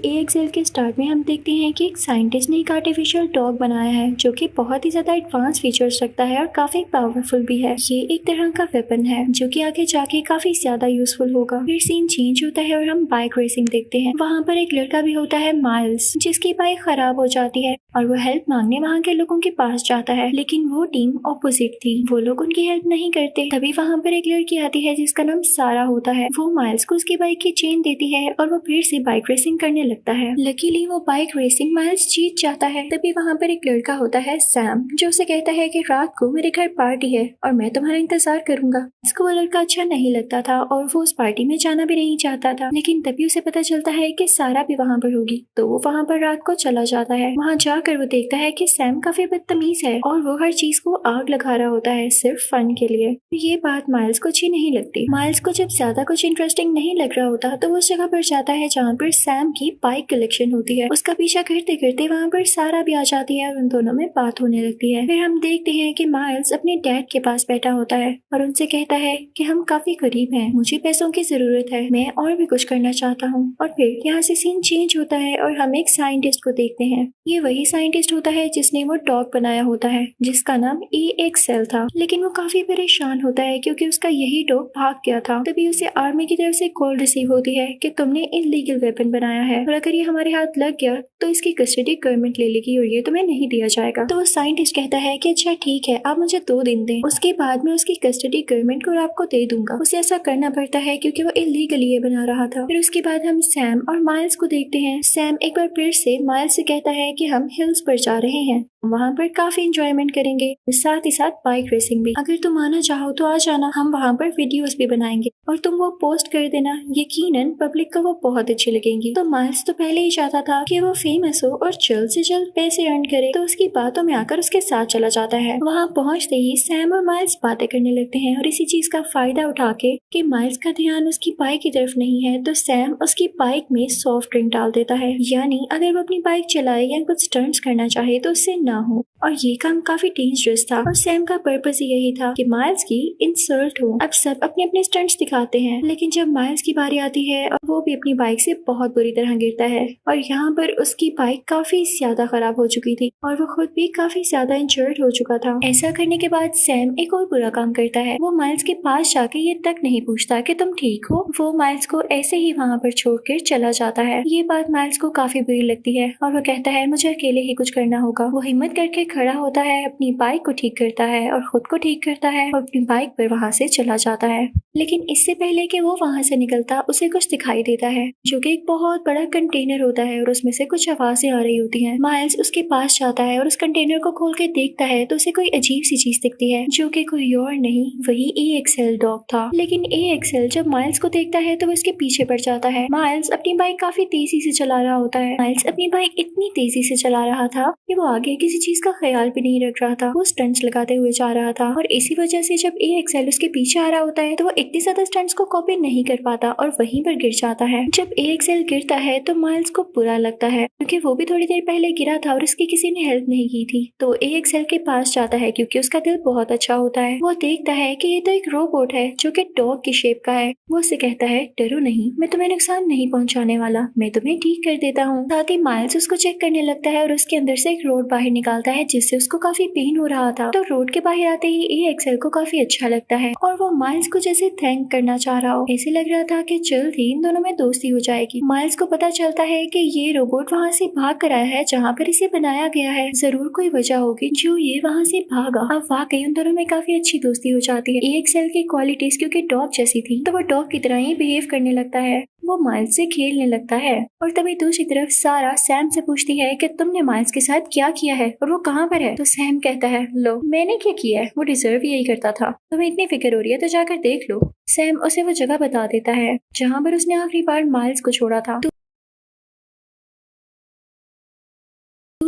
EXL के start में हम देखते हैं कि एक साइंटिस्ट ने एक आर्टिफिशियल डॉग बनाया है जो कि बहुत ही ज्यादा एडवांस फीचर्स रखता है और काफी पावरफुल भी है। ये एक तरह का वेपन है जो कि आगे जाके काफी ज्यादा यूजफुल होगा। फिर सीन चेंज होता है और हम बाइक रेसिंग देखते हैं। वहाँ पर एक लड़का भी होता है माइल्स, जिसकी बाइक खराब हो जाती है और वो हेल्प मांगने वहाँ के लोगों के पास जाता है, लेकिन वो टीम ऑपोजिट थी, वो लोग उनकी हेल्प नहीं करते। तभी वहाँ पर एक लड़की आती है जिसका नाम सारा होता है। वो माइल्स को उसकी बाइक की चेन देती है और वो फिर से बाइक रेसिंग करने लगता है। लकीली वो बाइक रेसिंग माइल्स जीत जाता है। तभी वहाँ पर एक लड़का होता है सैम, जो उसे कहता है कि रात को मेरे घर पार्टी है और मैं तुम्हारा इंतजार करूंगा। इसको वो लड़का अच्छा नहीं लगता था और वो उस पार्टी में जाना भी नहीं चाहता था, लेकिन तभी उसे पता चलता है कि सारा भी वहाँ पर होगी, तो वो वहाँ पर रात को चला जाता है। वहाँ जाकर वो देखता है कि सैम काफी बदतमीज है और वो हर चीज को आग लगा रहा होता है सिर्फ फन के लिए। ये बात माइल्स को अच्छी नहीं लगती। माइल्स को जब ज्यादा कुछ इंटरेस्टिंग नहीं लग रहा होता तो वो उस जगह पर जाता है जहाँ पर सैम की बाइक कलेक्शन होती है। उसका पीछा करते करते वहाँ पर सारा भी आ जाती है और उन दोनों में बात होने लगती है। फिर हम देखते हैं कि माइल्स अपने डैड के पास बैठा होता है और उनसे कहता है कि हम काफी गरीब हैं, मुझे पैसों की जरूरत है, मैं और भी कुछ करना चाहता हूँ। और फिर यहाँ से सीन चेंज होता है और हम एक साइंटिस्ट को देखते हैं। ये वही साइंटिस्ट होता है जिसने वो डॉग बनाया होता है जिसका नाम EXL था, लेकिन वो काफी परेशान होता है क्योंकि उसका यही डॉग भाग गया था। तभी उसे आर्मी की तरफ से कॉल रिसीव होती है कि तुमने इलीगल वेपन बनाया है और अगर ये हमारे हाथ लग गया तो इसकी कस्टडी गवर्नमेंट ले लेगी और ये तुम्हें नहीं दिया जाएगा। तो वो साइंटिस्ट कहता है कि अच्छा ठीक है, आप मुझे 2 दिन दें, उसके बाद मैं उसकी कस्टडी गवर्नमेंट को और आपको दे दूंगा। उसे ऐसा करना पड़ता है क्योंकि वो इलीगली ये बना रहा था। फिर उसके बाद हम सैम और माइल्स को देखते हैं। सैम एक बार फिर से माइल्स से कहता है कि हम हिल्स पर जा रहे हैं, वहाँ पर काफी इंजॉयमेंट करेंगे, साथ ही साथ बाइक रेसिंग भी। अगर तुम आना चाहो तो आ जाना, हम वहाँ पर वीडियोस भी बनाएंगे और तुम वो पोस्ट कर देना, यकीनन पब्लिक को वो बहुत अच्छी लगेंगी। तो माइल्स तो पहले ही चाहता था कि वो फेमस हो और जल्द से जल्द पैसे अर्न करे, तो उसकी बातों में आकर उसके साथ चला जाता है। वहाँ पहुँचते ही सैम और माइल्स बातें करने लगते हैं और इसी चीज का फायदा उठा के कि माइल्स का ध्यान उसकी बाइक की तरफ नहीं है तो सैम उसकी बाइक में सॉफ्ट ड्रिंक डाल देता है, यानी अगर वो अपनी बाइक चलाए या कुछ स्टंट्स करना चाहे तो उससे ना हो। और ये काम काफी डेंजरस था और सैम का पर्पस ही यही था कि माइल्स की इंसल्ट हो। अब सब अपने अपने स्टंट्स दिखाते हैं, लेकिन जब माइल्स की बारी आती है और वो भी अपनी बाइक से बहुत बुरी तरह गिरता है और यहाँ पर उसकी बाइक काफी ज्यादा खराब हो चुकी थी और वो खुद भी काफी ज्यादा इंजर्ड हो चुका था। ऐसा करने के बाद सैम एक और बुरा काम करता है, वो माइल्स के पास जाके ये तक नहीं पूछता कि तुम ठीक हो, वो माइल्स को ऐसे ही वहाँ पर छोड़कर चला जाता है। ये बात माइल्स को काफी बुरी लगती है और वो कहता है मुझे अकेले ही कुछ करना होगा। वो हिम्मत करके खड़ा होता है, अपनी बाइक को ठीक करता है और खुद को ठीक करता है और अपनी बाइक पर वहाँ से चला जाता है। लेकिन इससे पहले कि वो वहाँ से निकलता उसे कुछ दिखाई देता है जो कि एक बहुत बड़ा कंटेनर होता है और उसमें से कुछ आवाजें आ रही होती हैं। माइल्स उसके पास जाता है और उस कंटेनर को खोल के देखता है तो उसे कोई अजीब सी चीज दिखती है जो कि कोई और नहीं, वही EXL डॉग था। लेकिन EXL जब माइल्स को देखता है तो वो इसके पीछे पड़ जाता है। माइल्स अपनी बाइक काफी तेजी से चला रहा होता है। माइल्स अपनी बाइक इतनी तेजी से चला रहा था कि वो आगे किसी चीज का ख्याल भी नहीं रख रहा था, वो स्टंट्स लगाते हुए जा रहा था और इसी वजह से जब EXL उसके पीछे आ रहा होता है तो वो इतनी ज्यादा स्टंट्स को कॉपी नहीं कर पाता और वहीं पर गिर जाता है। जब EXL गिरता है तो माइल्स को बुरा लगता है क्योंकि वो भी थोड़ी देर पहले गिरा था और उसकी किसी ने हेल्प नहीं की थी। तो EXL के पास जाता है क्योंकि उसका दिल बहुत अच्छा होता है। वो देखता है कि ये तो एक रोबोट है जो कि डॉग की शेप का है। वो उससे कहता है डरो नहीं, मैं तुम्हें नुकसान नहीं पहुंचाने वाला, मैं तुम्हें ठीक कर देता हूँ। साथ ही माइल्स उसको चेक करने लगता है और उसके अंदर से एक रोड बाहर निकालता है जिससे उसको काफी पेन हो रहा था। तो रोड के बाहर आते ही EXL को काफी अच्छा लगता है और वो माइल्स को जैसे थैंक करना चाह रहा हो। ऐसे लग रहा था कि जल्द ही इन दोनों में दोस्ती हो जाएगी। माइल्स को पता चलता है कि ये रोबोट वहाँ से भाग कर आया है जहाँ पर इसे बनाया गया है, जरूर कोई वजह होगी जो ये वहाँ से भागा। अब वाकई उन दोनों में काफी अच्छी दोस्ती हो जाती है। EXL की क्वालिटीज क्योंकि डॉग जैसी थी तो वो डॉग की तरह ही बिहेव करने लगता है, वो माइल्स से खेलने लगता है। और तभी दूसरी तरफ सारा सैम से पूछती है कि तुमने माइल्स के साथ क्या किया है और वो कहाँ पर है। तो सैम कहता है लो मैंने क्या किया है, वो डिजर्व यही करता था, तुम्हें इतनी फिक्र हो रही है तो जाकर देख लो। सैम उसे वो जगह बता देता है जहाँ पर उसने आखिरी बार माइल्स को छोड़ा था।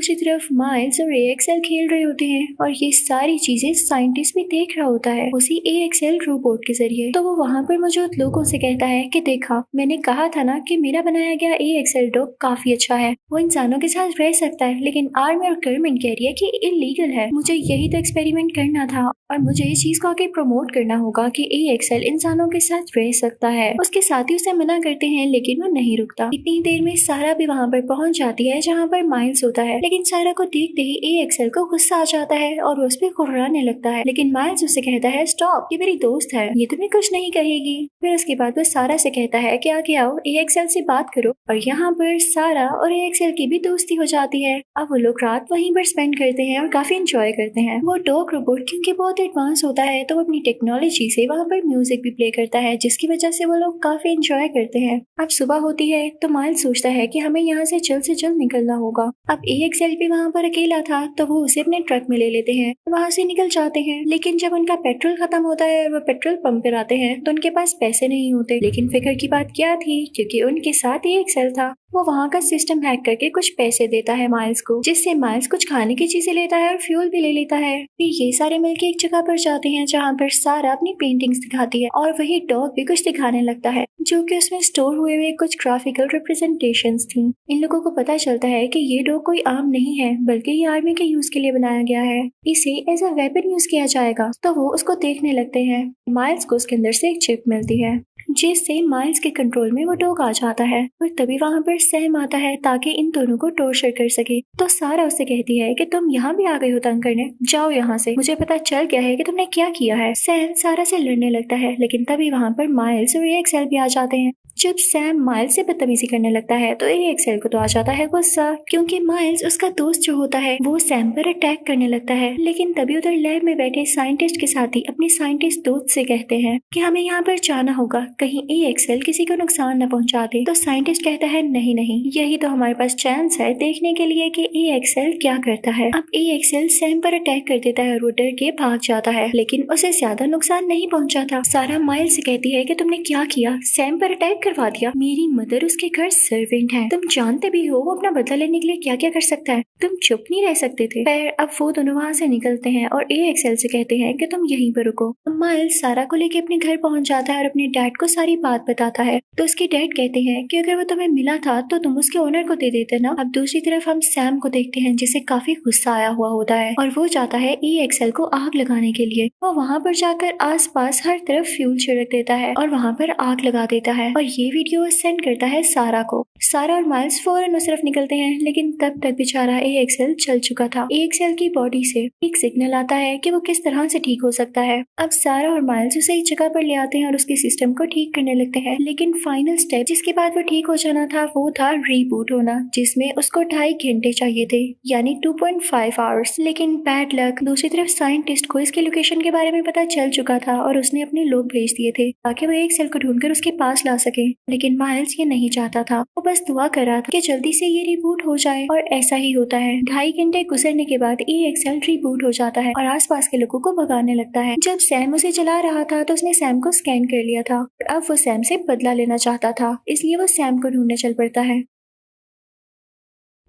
दूसरी तरफ माइल्स और AXL खेल रहे होते हैं और ये सारी चीजें साइंटिस्ट भी देख रहा होता है उसी AXL रोबोट के जरिए। तो वो वहाँ पर मौजूद लोगों से कहता है कि देखा, मैंने कहा था ना कि मेरा बनाया गया AXL डॉग काफी अच्छा है, वो इंसानों के साथ रह सकता है, लेकिन आर्मी और गवर्नमेंट कह रही है कि इलीगल है। मुझे यही तो एक्सपेरिमेंट करना था और मुझे इस चीज को आगे प्रमोट करना होगा कि AXL इंसानों के साथ रह सकता है। उसके साथी उसे मना करते हैं लेकिन वो नहीं रुकता। इतनी देर में सारा भी वहाँ पर पहुँच जाती है जहाँ पर माइल्स होता है, लेकिन सारा को देखते ही AXL को गुस्सा आ जाता है और वो उस पर कुर्राने लगता है। लेकिन माइल्स उसे कहता है स्टॉप, ये मेरी दोस्त है, ये तुम्हें कुछ नहीं कहेगी। फिर उसके बाद वो सारा से कहता है कि आगे आओ, AXL से बात करो। और यहाँ पर सारा और AXL की भी दोस्ती हो जाती है। अब वो लोग रात वहीं पर स्पेंड करते हैं और काफी इंजॉय करते हैं। वो डॉग रोबोट क्योंकि बहुत एडवांस होता है तो वो अपनी टेक्नोलॉजी से वहाँ पर म्यूजिक भी प्ले करता है, जिसकी वजह से वो लोग काफी इंजॉय करते हैं। अब सुबह होती है तो माइल्स सोचता है कि हमें यहाँ से जल्द निकलना होगा। अब AXL भी वहाँ पर अकेला था तो वो उसे अपने ट्रक में ले लेते हैं, वहाँ से निकल जाते हैं। लेकिन जब उनका पेट्रोल खत्म होता है और वो पेट्रोल पंप पर आते हैं तो उनके पास पैसे नहीं होते। लेकिन फिक्र की बात क्या थी, क्योंकि उनके साथ AXL था। वो वहाँ का सिस्टम हैक करके कुछ पैसे देता है माइल्स को, जिससे माइल्स कुछ खाने की चीजें लेता है और फ्यूल भी ले लेता है। फिर ये सारे मिलके एक जगह पर जाते हैं जहाँ पर सारा अपनी पेंटिंग्स दिखाती है और वही डॉग भी कुछ दिखाने लगता है, जो कि उसमें स्टोर हुए कुछ ग्राफिकल रिप्रेजेंटेशंस थी। इन लोगों को पता चलता है कि ये डॉग कोई आम नहीं है, बल्कि ये आर्मी के यूज के लिए बनाया गया है, इसे एज अ वेपन यूज किया जाएगा। तो वो उसको देखने लगते हैं। माइल्स को उसके अंदर से एक चिप मिलती है, जिससे माइल्स के कंट्रोल में वो डॉग आ जाता है। और तभी वहाँ पर सैम आता है ताकि इन दोनों को टॉर्चर कर सके। तो सारा उससे कहती है कि तुम यहाँ भी आ गई हो तंग करने, जाओ यहाँ से, मुझे पता चल गया है कि तुमने क्या किया है। सैम सारा से लड़ने लगता है, लेकिन तभी वहाँ पर माइल्स और AXL भी आ जाते हैं। जब सैम माइल्स से बदतमीजी करने लगता है तो AXL को तो आ जाता है गुस्सा, क्योंकि माइल्स उसका दोस्त जो होता है वो सैम पर अटैक करने लगता है। लेकिन तभी उधर लैब में बैठे साइंटिस्ट के साथी अपने साइंटिस्ट दोस्त से कहते हैं कि हमें यहाँ पर जाना होगा, कहीं AXL किसी को नुकसान न पहुँचा दे। तो साइंटिस्ट कहता है नहीं नहीं, यही तो हमारे पास चांस है देखने के लिए कि AXL क्या करता है। अब AXL सैम पर अटैक कर देता है और वो डर के भाग जाता है, लेकिन उसे ज्यादा नुकसान नहीं पहुँचा था। सारा माइल्स से कहती है कि तुमने क्या किया, सैम पर अटैक करवा दिया। मेरी मदर उसके घर सर्वेंट है, तुम जानते भी हो वो अपना बदला लेने के लिए क्या क्या कर सकता है, तुम चुप नहीं रह सकते थे। पर अब वो दोनों वहाँ से निकलते हैं और AXL से कहते हैं कि तुम यहीं पर रुको। माइल्स सारा को लेके अपने घर पहुंच जाता है और अपने डैड को सारी बात बताता है। तो उसके डैड कहते हैं कि अगर वो तुम्हें मिला था तो तुम उसके ओनर को दे देते ना। अब दूसरी तरफ हम सैम को देखते हैं जिसे काफी गुस्सा आया हुआ होता है और वो जाता है AXL को आग लगाने के लिए। वो वहाँ पर जाकर आसपास हर तरफ फ्यूल छिड़क देता है और वहाँ पर आग लगा देता है और ये वीडियो सेंड करता है सारा को। सारा और माइल्स फौरन उस तरफ निकलते हैं, लेकिन तब तक बेचारा AXL चल चुका था। AXL की बॉडी से एक सिग्नल आता है कि वो किस तरह से ठीक हो सकता है। अब सारा और माइल्स उसे एक जगह पर ले आते हैं और उसके सिस्टम को ठीक करने लगते हैं। लेकिन फाइनल स्टेप जिसके बाद वो ठीक हो जाना था वो था रीबूट होना, जिसमें उसको 2.5 घंटे चाहिए थे, यानी 2.5 आवर्स। लेकिन बैड लक, दूसरी तरफ साइंटिस्ट को इसके लोकेशन के बारे में पता चल चुका था और उसने अपने लोग भेज दिए थे ताकि वो AXL को ढूंढकर उसके पास ला सके। लेकिन माइल्स ये नहीं चाहता था, वो बस दुआ कर रहा था कि जल्दी से ये रिबूट हो जाए। और ऐसा ही होता है। 2.5 घंटे गुजरने के बाद AXL रिबूट हो जाता है और आसपास के लोगों को भगाने लगता है। जब सैम उसे चला रहा था तो उसने सैम को स्कैन कर लिया था और अब वो सैम से बदला लेना चाहता था, इसलिए वो सैम को ढूंढने चल पड़ता है।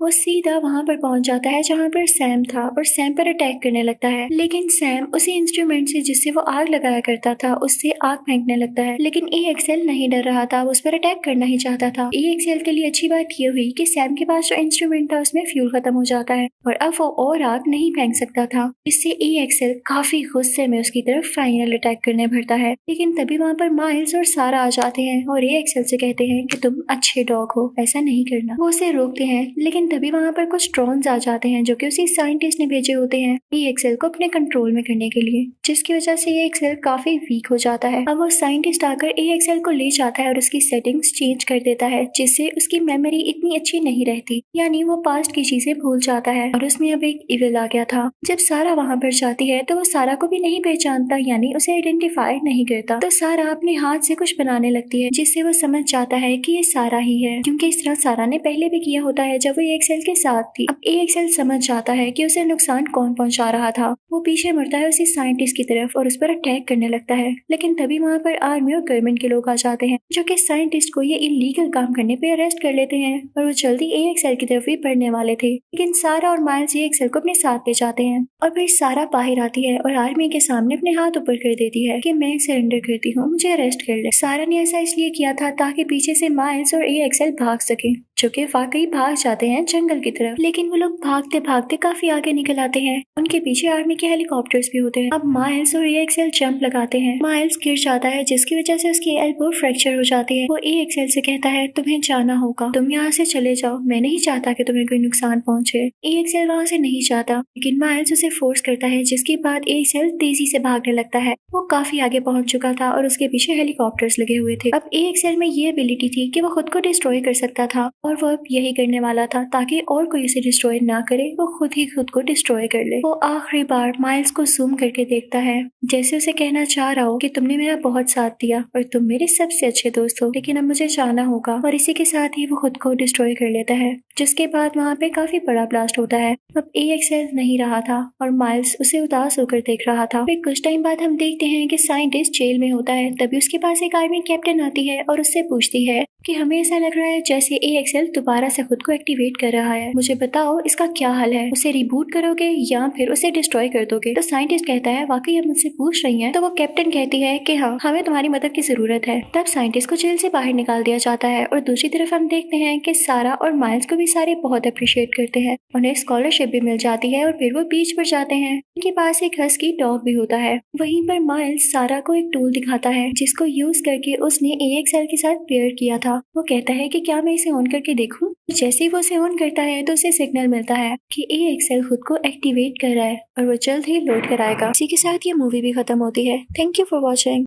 वो सीधा वहाँ पर पहुंच जाता है जहाँ पर सैम था और सैम पर अटैक करने लगता है। लेकिन सैम उसी इंस्ट्रूमेंट से जिससे वो आग लगाया करता था उससे आग फेंकने लगता है। लेकिन AXL नहीं डर रहा था, वो उस पर अटैक करना ही चाहता था। AXL के लिए अच्छी बात ये हुई कि सैम के पास जो इंस्ट्रूमेंट था उसमें फ्यूल खत्म हो जाता है और अब वो और आग नहीं फेंक सकता था। इससे AXL काफी गुस्से में उसकी तरफ फाइनल अटैक करने भरता है। लेकिन तभी वहाँ पर माइल्स और सारा आ जाते हैं और AXL से कहते हैं कि तुम अच्छे डॉग हो, ऐसा नहीं करना। वो उसे रोकते हैं, लेकिन तभी वहाँ पर कुछ ड्रोन्स आ जाते हैं जो कि उसी साइंटिस्ट ने भेजे होते हैं AXL को अपने कंट्रोल में करने के लिए, जिसकी वजह से AXL काफी वीक हो जाता है। अब वो साइंटिस्ट आकर AXL को ले जाता है और उसकी सेटिंग्स चेंज कर देता है, जिससे उसकी मेमोरी इतनी अच्छी नहीं रहती, यानी वो पास्ट की चीजें भूल जाता है और उसमें अब एक इविल आ गया था। जब सारा वहाँ पर जाती है तो वो सारा को भी नहीं पहचानता, यानी उसे आइडेंटिफाई नहीं करता। तो सारा अपने हाथ से कुछ बनाने लगती है जिससे वो समझ जाता है कि ये सारा ही है, क्योंकि इस तरह सारा ने पहले भी किया होता है जब वो AXL के साथ थी। अब AXL समझ जाता है कि उसे नुकसान कौन पहुंचा रहा था। वो पीछे मुड़ता है उसी साइंटिस्ट की तरफ और उस पर अटैक करने लगता है, लेकिन तभी वहाँ पर आर्मी और गवर्नमेंट के लोग आ जाते हैं, जो कि साइंटिस्ट को ये इलीगल काम करने पे अरेस्ट कर लेते हैं। और वो जल्दी AXL की तरफ भी बढ़ने वाले थे, लेकिन सारा और माइल्स AXL को अपने साथ ले जाते हैं। और फिर सारा बाहर आती है और आर्मी के सामने अपने हाथ ऊपर कर देती है कि मैं सरेंडर करती हूँ, मुझे अरेस्ट कर ले। सारा ने ऐसा इसलिए किया था ताकि पीछे से माइल्स और AXL भाग सके, जो कि वाकई भाग जाते हैं जंगल की तरफ। लेकिन वो लोग भागते भागते काफी आगे निकल आते हैं। उनके पीछे आर्मी के हेलीकॉप्टर्स भी होते हैं। अब माइल्स और AXL जंप लगाते हैं। माइल्स गिर जाता है, जिसकी वजह से उसकी एल्बो फ्रैक्चर हो जाती है। वो AXL से कहता है तुम्हें जाना होगा, तुम यहाँ से चले जाओ, मैं नहीं चाहता कि तुम्हें कोई नुकसान पहुंचे। AXL वहाँ से नहीं जाता, लेकिन माइल्स उसे फोर्स करता है, जिसके बाद AXL तेजी से भागने लगता है। वो काफी आगे पहुंच चुका था और उसके पीछे हेलीकॉप्टर्स लगे हुए थे। अब AXL में ये एबिलिटी थी कि वो खुद को डिस्ट्रॉय कर सकता था, और वो अब यही करने वाला था ताकि और कोई उसे डिस्ट्रॉय ना करे, वो खुद ही खुद को डिस्ट्रॉय कर ले। वो आखिरी बार माइल्स को जूम करके देखता है, जैसे उसे कहना चाह रहा हो कि तुमने मेरा बहुत साथ दिया और तुम मेरे सबसे अच्छे दोस्त हो, लेकिन अब मुझे जाना होगा। और इसी के साथ ही वो खुद को डिस्ट्रॉय कर लेता है, जिसके बाद वहाँ पे काफी बड़ा ब्लास्ट होता है। अब AXL नहीं रहा था और माइल्स उसे उदास होकर देख रहा था। फिर कुछ टाइम बाद हम देखते हैं कि साइंटिस्ट जेल में होता है। तभी उसके पास एक आर्मी कैप्टन आती है और उससे पूछती है कि हमें ऐसा लग रहा है जैसे AXL दोबारा से खुद को एक्टिवेट कर रहा है, मुझे बताओ इसका क्या हल है, उसे रिबूट करोगे या फिर उसे डिस्ट्रॉय कर दोगे। तो साइंटिस्ट कहता है वाकई आप मुझसे पूछ रही हैं। तो वो कैप्टन कहती है कि हाँ, हमें तुम्हारी मदद की जरूरत है। तब साइंटिस्ट को जेल से बाहर निकाल दिया जाता है और दूसरी तरफ हम देखते हैं कि सारा और माइल्स को भी सारे बहुत अप्रिशिएट करते हैं। उन्हें स्कॉलरशिप भी मिल जाती है और फिर वो बीच पर जाते हैं। उनके पास एक हस्की डॉग भी होता है। वहीं पर माइल्स सारा को एक टूल दिखाता है, जिसको यूज करके उसने AXL के साथ पेयर किया था। वो कहता है कि क्या मैं इसे ऑन करके देखूं? जैसे ही वो इसे ऑन करता है तो उसे सिग्नल मिलता है कि AXL खुद को एक्टिवेट कर रहा है और वो जल्द ही लोड कराएगा। इसी के साथ ये मूवी भी खत्म होती है। Thank you for watching.